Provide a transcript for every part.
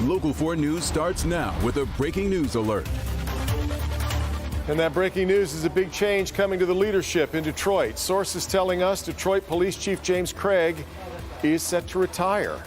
Local 4 News starts now with a breaking news alert. And that breaking news is a big change coming to the leadership in Detroit. Sources telling us Detroit Police Chief James Craig is set to retire.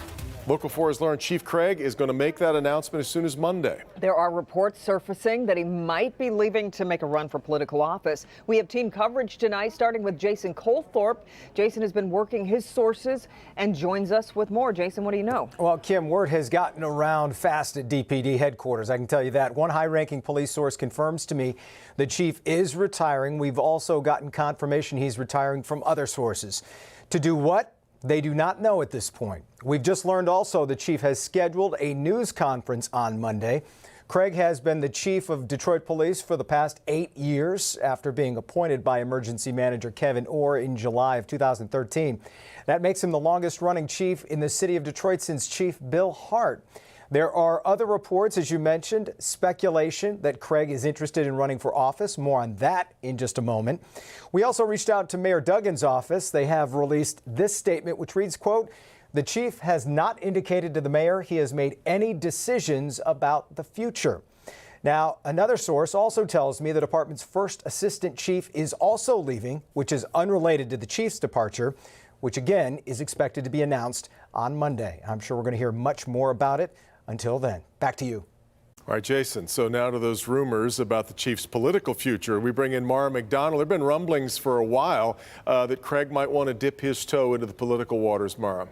Local 4 has learned Chief Craig is going to make that announcement as soon as Monday. There are reports surfacing that he might be leaving to make a run for political office. We have team coverage tonight, starting with Jason Colthorpe. Jason has been working his sources and joins us with more. Jason, what do you know? Well, Kim, word has gotten around fast at DPD headquarters. I can tell you that. One high-ranking police source confirms to me the chief is retiring. We've also gotten confirmation he's retiring from other sources. To do what? They do not know at this point. We've just learned also the chief has scheduled a news conference on Monday. Craig has been the chief of Detroit Police for the past 8 years after being appointed by Emergency Manager Kevin Orr in July of 2013. That makes him the longest running chief in the city of Detroit since Chief Bill Hart. There are other reports, as you mentioned, speculation that Craig is interested in running for office. More on that in just a moment. We also reached out to Mayor Duggan's office. They have released this statement, which reads, quote, "The chief has not indicated to the mayor he has made any decisions about the future." Now, another source also tells me the department's first assistant chief is also leaving, which is unrelated to the chief's departure, which again is expected to be announced on Monday. I'm sure we're going to hear much more about it. Until then, back to you. All right, Jason, so now to those rumors about the chief's political future. We bring in Mara McDonald. There have been rumblings for a while that Craig might want to dip his toe into the political waters. Mara.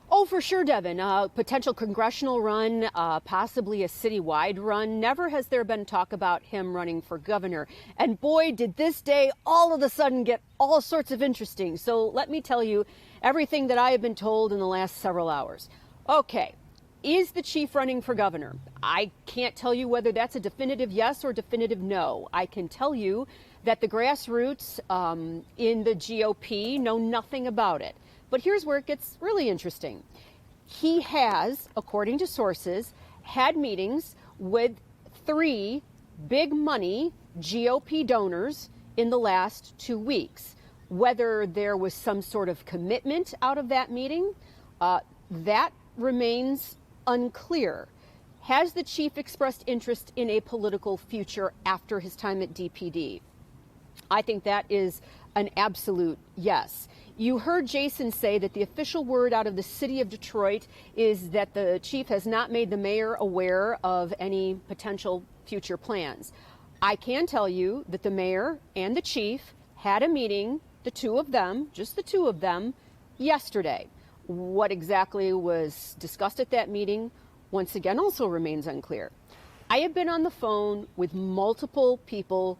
Oh, for sure, Devin. Potential congressional run, possibly a citywide run. Never has there been talk about him running for governor. And boy, did this day all of a sudden get all sorts of interesting. So let me tell you everything that I have been told in the last several hours. Okay. Is the chief running for governor? I can't tell you whether that's a definitive yes or definitive no. I can tell you that the grassroots in the GOP know nothing about it. But here's where it gets really interesting. He has, according to sources, had meetings with 3 big money GOP donors in the last 2 weeks. Whether there was some sort of commitment out of that meeting, that remains unclear. Has the chief expressed interest in a political future after his time at DPD? I think that is an absolute yes. You heard Jason say that the official word out of the city of Detroit is that the chief has not made the mayor aware of any potential future plans. I can tell you that the mayor and the chief had a meeting, the two of them, just the two of them, yesterday. What exactly was discussed at that meeting, once again, also remains unclear. I have been on the phone with multiple people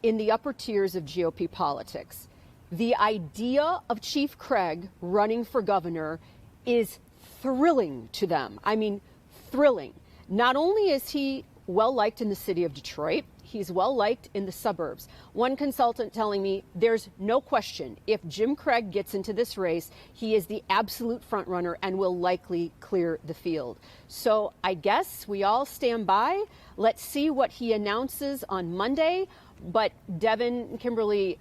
in the upper tiers of GOP politics. The idea of Chief Craig running for governor is thrilling to them. I mean, thrilling. Not only is he well-liked in the city of Detroit, he's well-liked in the suburbs. One consultant telling me there's no question if Jim Craig gets into this race, he is the absolute front runner and will likely clear the field. So I guess we all stand by. Let's see what he announces on Monday. But Devin, Kimberly,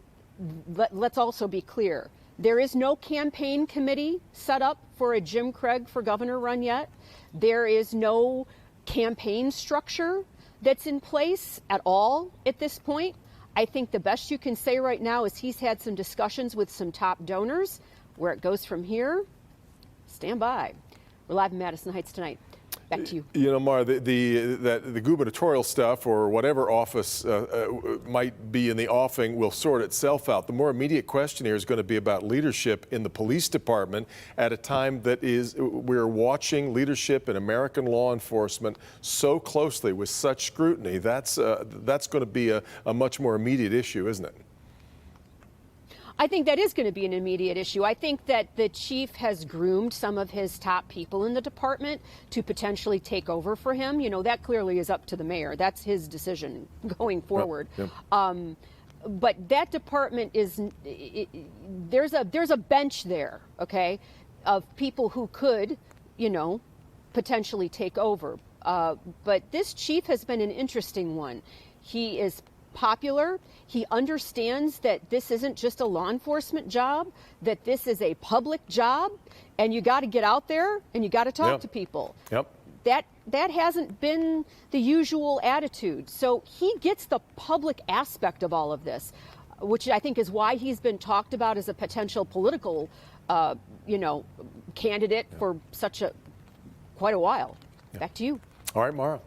let's also be clear. There is no campaign committee set up for a Jim Craig for governor run yet. There is no campaign structure that's in place at all at this point. I think the best you can say right now is he's had some discussions with some top donors. Where it goes from here, stand by. We're live in Madison Heights tonight. Back to you. You know, Mara, the gubernatorial stuff or whatever office might be in the offing will sort itself out. The more immediate question here is going to be about leadership in the police department at a time that we're watching leadership in American law enforcement so closely with such scrutiny. That's going to be a much more immediate issue, isn't it? I think that is going to be an immediate issue. I think that the chief has groomed some of his top people in the department to potentially take over for him. You know, that clearly is up to the mayor. That's his decision going forward. Yep. But that department is, there's a bench there, okay, of people who could, you know, potentially take over. But this chief has been an interesting one. He is popular. He understands that this isn't just a law enforcement job, that this is a public job, and you got to get out there and you got to talk to people. Yep. that hasn't been the usual attitude. So he gets the public aspect of all of this, which I think is why he's been talked about as a potential political, candidate for quite a while. Back to you. All right, Mara.